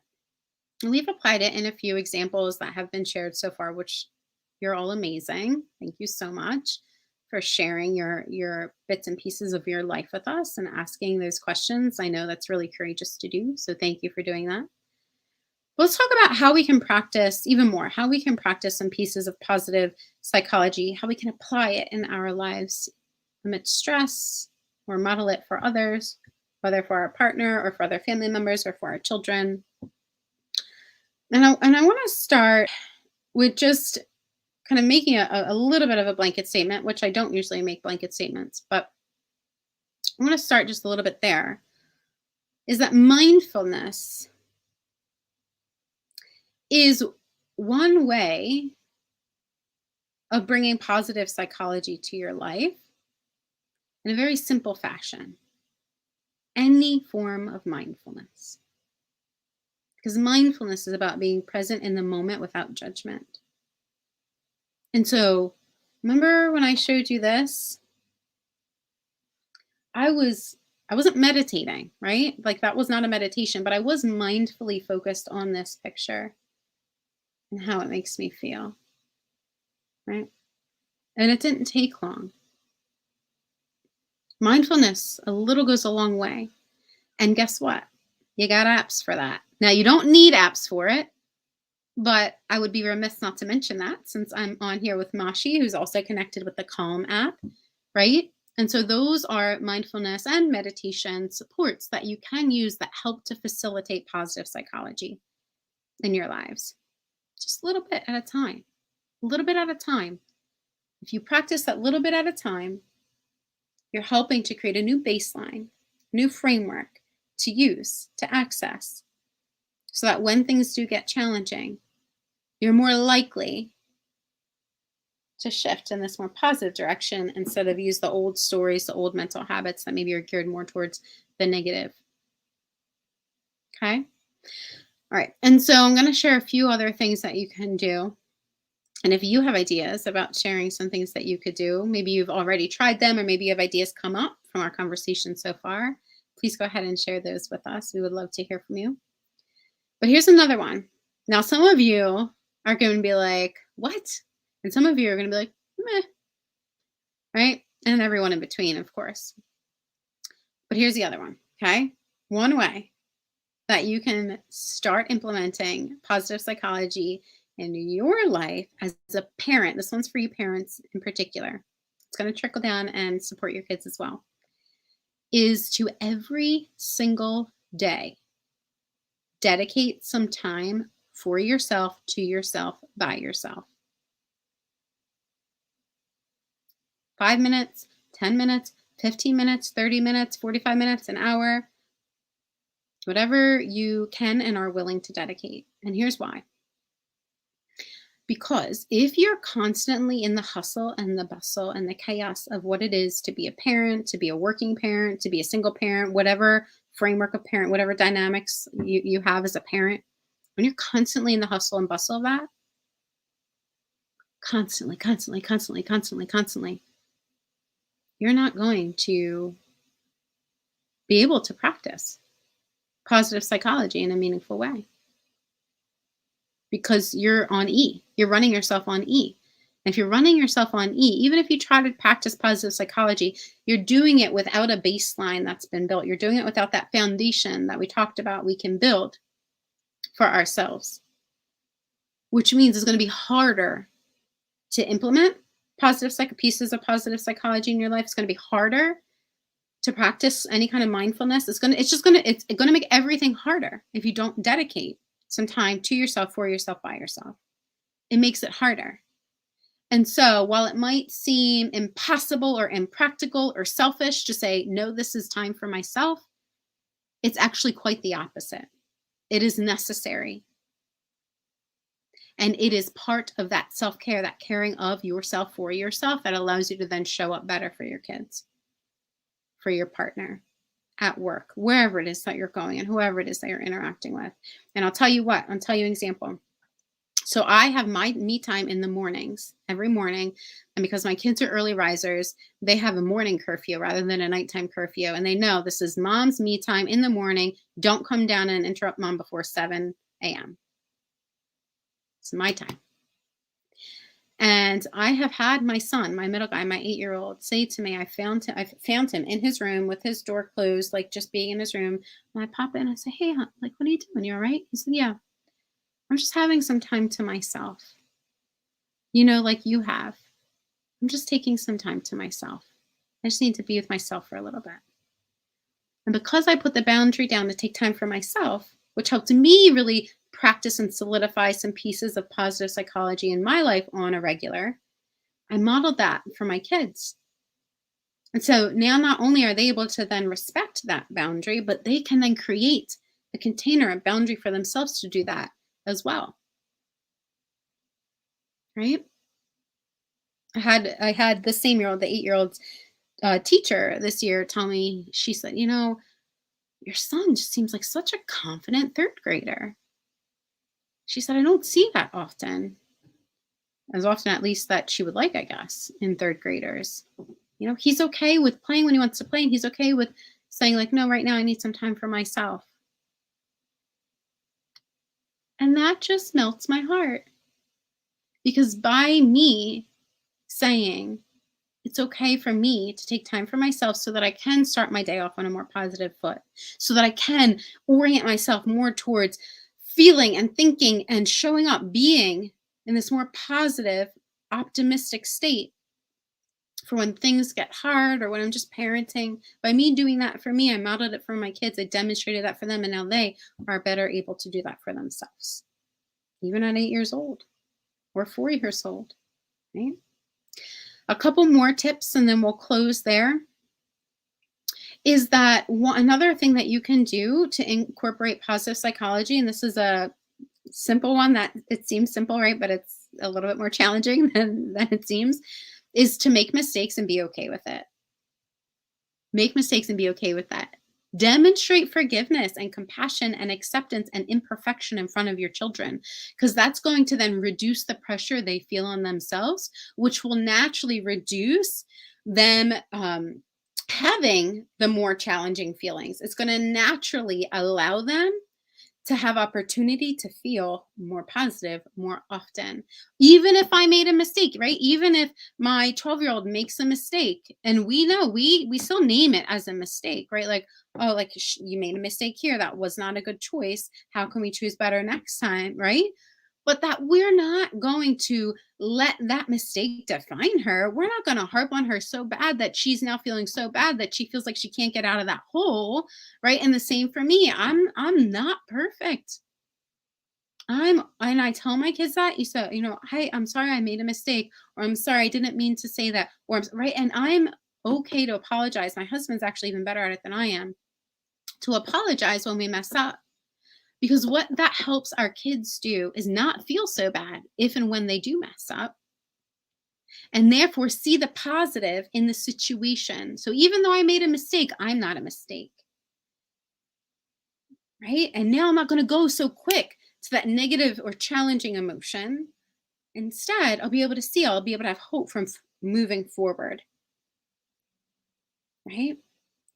And we've applied it in a few examples that have been shared so far, which you're all amazing. Thank you so much for sharing your bits and pieces of your life with us and asking those questions. I know that's really courageous to do. So thank you for doing that. Let's talk about how we can practice even more, how we can practice some pieces of positive psychology, how we can apply it in our lives amidst stress or model it for others, whether for our partner or for other family members or for our children. And I want to start with just kind of making a little bit of a blanket statement, which I don't usually make blanket statements, but I want to start just a little bit there, is that mindfulness is one way of bringing positive psychology to your life in a very simple fashion. Any form of mindfulness. Because mindfulness is about being present in the moment without judgment. And so, remember when I showed you this? I wasn't meditating, right? Like that was not a meditation, but I was mindfully focused on this picture and how it makes me feel, right? And it didn't take long. Mindfulness, a little goes a long way. And guess what? You got apps for that. Now, you don't need apps for it, but I would be remiss not to mention that since I'm on here with Moshi, who's also connected with the Calm app, right? And so those are mindfulness and meditation supports that you can use that help to facilitate positive psychology in your lives. Just a little bit at a time, a little bit at a time. If you practice that little bit at a time, you're helping to create a new baseline, new framework to use, to access, so that when things do get challenging, you're more likely to shift in this more positive direction instead of use the old stories, the old mental habits that maybe are geared more towards the negative. Okay? All right. And so I'm going to share a few other things that you can do. And if you have ideas about sharing some things that you could do, maybe you've already tried them, or maybe you have ideas come up from our conversation so far, please go ahead and share those with us. We would love to hear from you. But here's another one. Now, some of you are going to be like, what? And some of you are going to be like, meh, right? And everyone in between, of course. But here's the other one, okay? One way that you can start implementing positive psychology in your life as a parent, this one's for you parents in particular, it's going to trickle down and support your kids as well, is to every single day dedicate some time for yourself, to yourself, by yourself. 5 minutes, 10 minutes, 15 minutes, 30 minutes, 45 minutes, an hour, whatever you can and are willing to dedicate. And here's why. Because if you're constantly in the hustle and the bustle and the chaos of what it is to be a parent, to be a working parent, to be a single parent, whatever framework of parent, whatever dynamics you have as a parent, when you're constantly in the hustle and bustle of that, constantly, you're not going to be able to practice positive psychology in a meaningful way. Because you're on E. You're running yourself on E. And if you're running yourself on E, even if you try to practice positive psychology, you're doing it without a baseline that's been built. You're doing it without that foundation that we talked about we can build for ourselves, which means it's going to be harder to implement pieces of positive psychology in your life. It's going to be harder to practice any kind of mindfulness. It's going to make everything harder if you don't dedicate some time to yourself, for yourself, by yourself. It makes it harder. And so while it might seem impossible or impractical or selfish to say, no, this is time for myself, it's actually quite the opposite. It is necessary. And it is part of that self-care, that caring of yourself for yourself, that allows you to then show up better for your kids, for your partner, at work, wherever it is that you're going and whoever it is that you're interacting with. And I'll tell you an example. So I have my me time in the mornings, every morning. And because my kids are early risers, they have a morning curfew rather than a nighttime curfew. And they know this is mom's me time in the morning. Don't come down and interrupt mom before 7 a.m. It's my time. And I have had my son, my middle guy, my 8-year-old, say to me, I found him in his room with his door closed, like just being in his room. And I pop in and I say, hey, like, what are you doing? You all right? He said, yeah, I'm just having some time to myself. Like you have. I'm just taking some time to myself. I just need to be with myself for a little bit. And because I put the boundary down to take time for myself, which helped me really practice and solidify some pieces of positive psychology in my life on a regular, I modeled that for my kids. And so now not only are they able to then respect that boundary, but they can then create a container, a boundary for themselves to do that as well. Right? I had the same year-old, the 8-year-old's teacher this year tell me, she said, your son just seems like such a confident third grader. She said, I don't see that often. As often, at least, that she would like, I guess, in third graders. He's okay with playing when he wants to play, and he's okay with saying, like, no, right now I need some time for myself. And that just melts my heart. Because by me saying, it's okay for me to take time for myself so that I can start my day off on a more positive foot, so that I can orient myself more towards feeling and thinking and showing up, being in this more positive, optimistic state for when things get hard or when I'm just parenting. By me doing that for me, I modeled it for my kids. I demonstrated that for them, and now they are better able to do that for themselves, even at 8 years old or 4 years old, right? A couple more tips, and then we'll close there. Is that another thing that you can do to incorporate positive psychology, and this is a simple one that it seems simple, right? But it's a little bit more challenging than it seems, is to make mistakes and be okay with it. Make mistakes and be okay with that. Demonstrate forgiveness and compassion and acceptance and imperfection in front of your children, because that's going to then reduce the pressure they feel on themselves, which will naturally reduce them having the more challenging feelings. It's going to naturally allow them to have opportunity to feel more positive more often. Even if I made a mistake, right? Even if my 12-year-old makes a mistake, and we know we still name it as a mistake, right? Like, oh, like you made a mistake here. That was not a good choice. How can we choose better next time, right? but that we're not going to let that mistake define her. We're not going to harp on her so bad that she's now feeling so bad that she feels like she can't get out of that hole, right? And the same for me. I'm not perfect. And I tell my kids that you said, hey, I'm sorry I made a mistake, or I'm sorry I didn't mean to say that, or right. And I'm okay to apologize. My husband's actually even better at it than I am, to apologize when we mess up. Because what that helps our kids do is not feel so bad if and when they do mess up, and therefore see the positive in the situation. So even though I made a mistake, I'm not a mistake, right? And now I'm not going to go so quick to that negative or challenging emotion. Instead, I'll be able to have hope from moving forward, right?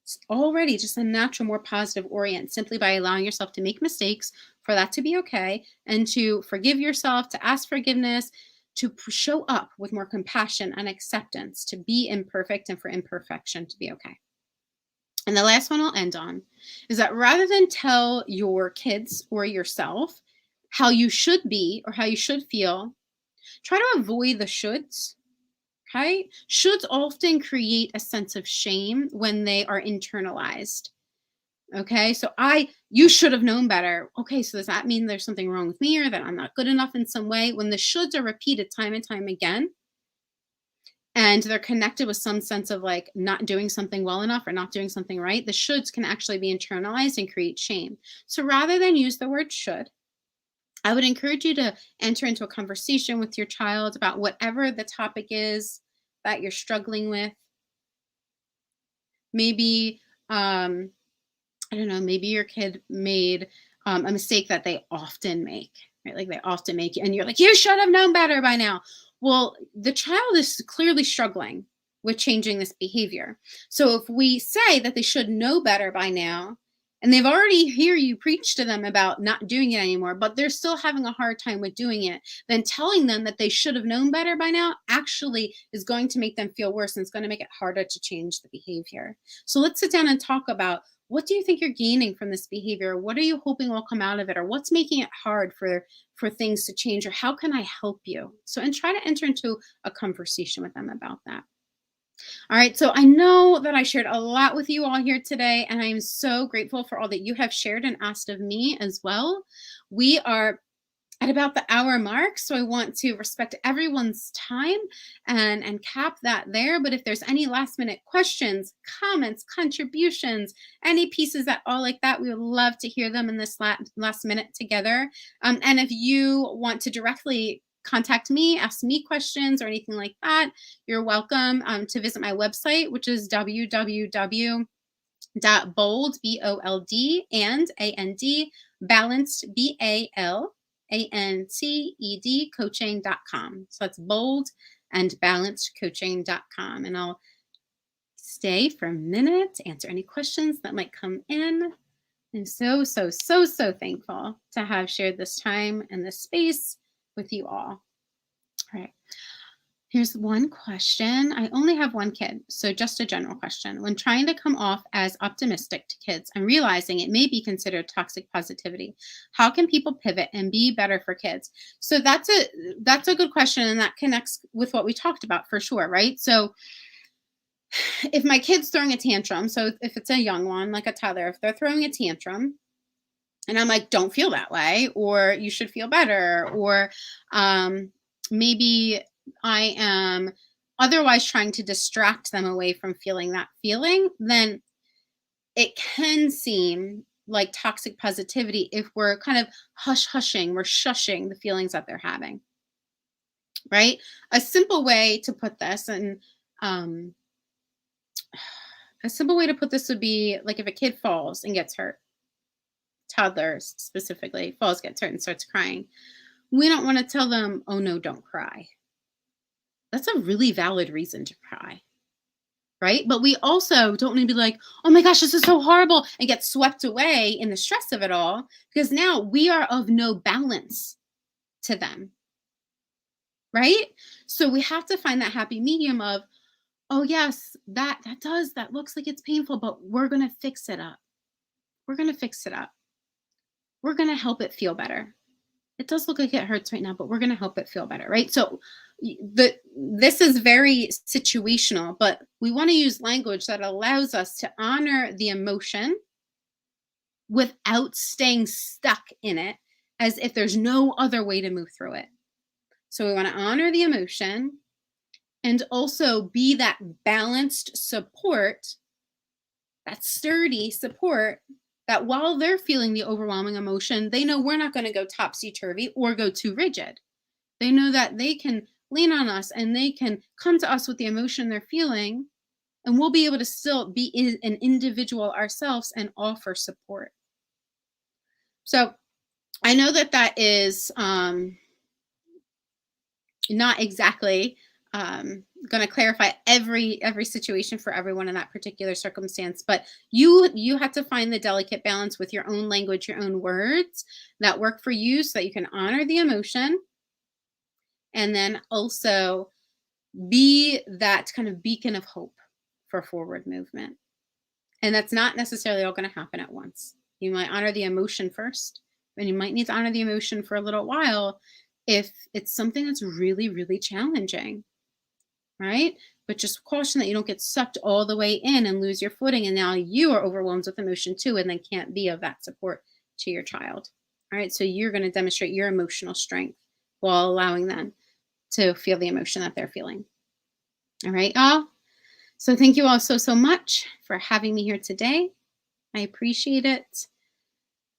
It's already just a natural, more positive orient simply by allowing yourself to make mistakes, for that to be okay, and to forgive yourself, to ask forgiveness, to show up with more compassion and acceptance, to be imperfect and for imperfection to be okay. And the last one I'll end on is that rather than tell your kids or yourself how you should be or how you should feel, try to avoid the shoulds. Okay. Shoulds often create a sense of shame when they are internalized. Okay. So you should have known better. Okay. So does that mean there's something wrong with me, or that I'm not good enough in some way? When the shoulds are repeated time and time again, and they're connected with some sense of like not doing something well enough or not doing something right, the shoulds can actually be internalized and create shame. So rather than use the word should, I would encourage you to enter into a conversation with your child about whatever the topic is that you're struggling with. Maybe, I don't know, maybe your kid made a mistake that they often make, right? Like they often make, and you're like, you should have known better by now. Well, the child is clearly struggling with changing this behavior. So if we say that they should know better by now, and they've already hear you preach to them about not doing it anymore, but they're still having a hard time with doing it, then telling them that they should have known better by now actually is going to make them feel worse, and it's going to make it harder to change the behavior. So let's sit down and talk about, what do you think you're gaining from this behavior? What are you hoping will come out of it? Or what's making it hard for things to change? Or how can I help you? So, and try to enter into a conversation with them about that. All right. So I know that I shared a lot with you all here today, and I am so grateful for all that you have shared and asked of me as well. We are at about the hour mark, so I want to respect everyone's time and cap that there. But if there's any last minute questions, comments, contributions, any pieces that all like that, we would love to hear them in this last minute together. And if you want to directly contact me, ask me questions or anything like that, you're welcome to visit my website, which is www.bold, BOLD, and balanced, BALANCED coaching.com. So that's bold and balanced coaching.com. And I'll stay for a minute to answer any questions that might come in. I'm so thankful to have shared this time and this space with you all. All right. Here's one question. I only have one kid, so just a general question. When trying to come off as optimistic to kids, I'm realizing it may be considered toxic positivity. How can people pivot and be better for kids? So that's a good question, and that connects with what we talked about for sure, right? So if my kid's throwing a tantrum, so if it's a young one, like a toddler, if they're throwing a tantrum, and I'm like, don't feel that way, or you should feel better, or maybe I am otherwise trying to distract them away from feeling that feeling, then it can seem like toxic positivity if we're kind of we're shushing the feelings that they're having, right? A simple way to put this, and a simple way to put this would be like if a kid falls and gets hurt, toddlers specifically, falls, gets hurt, and starts crying. We don't want to tell them, oh no, don't cry. That's a really valid reason to cry, right? But we also don't want to be like, oh my gosh, this is so horrible, and get swept away in the stress of it all, because now we are of no balance to them, right? So we have to find that happy medium of, oh yes, that looks like it's painful, but we're going to fix it up. We're going to fix it up. We're going to help it feel better. It does look like it hurts right now, but we're going to help it feel better, right? So this is very situational, but we want to use language that allows us to honor the emotion without staying stuck in it as if there's no other way to move through it. So we want to honor the emotion and also be that balanced support, that sturdy support, that while they're feeling the overwhelming emotion, they know we're not going to go topsy-turvy or go too rigid. They know that they can lean on us and they can come to us with the emotion they're feeling, and we'll be able to still be an individual ourselves and offer support. So I know that that is not exactly going to clarify every situation for everyone in that particular circumstance, but you have to find the delicate balance with your own language, your own words that work for you, so that you can honor the emotion and then also be that kind of beacon of hope for forward movement. And that's not necessarily all going to happen at once. You might honor the emotion first, and you might need to honor the emotion for a little while if it's something that's really, really challenging, right? But just caution that you don't get sucked all the way in and lose your footing, and now you are overwhelmed with emotion too, and then can't be of that support to your child. All right, so you're going to demonstrate your emotional strength while allowing them to feel the emotion that they're feeling. All right, y'all. So thank you all so much for having me here today. I appreciate it.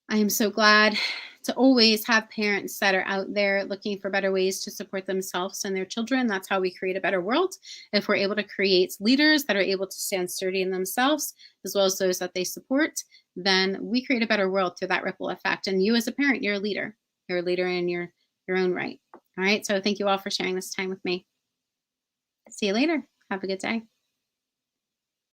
I am so glad to always have parents that are out there looking for better ways to support themselves and their children. That's how we create a better world. If we're able to create leaders that are able to stand sturdy in themselves, as well as those that they support, then we create a better world through that ripple effect. And you as a parent, you're a leader. You're a leader in your own right. All right. So thank you all for sharing this time with me. See you later. Have a good day.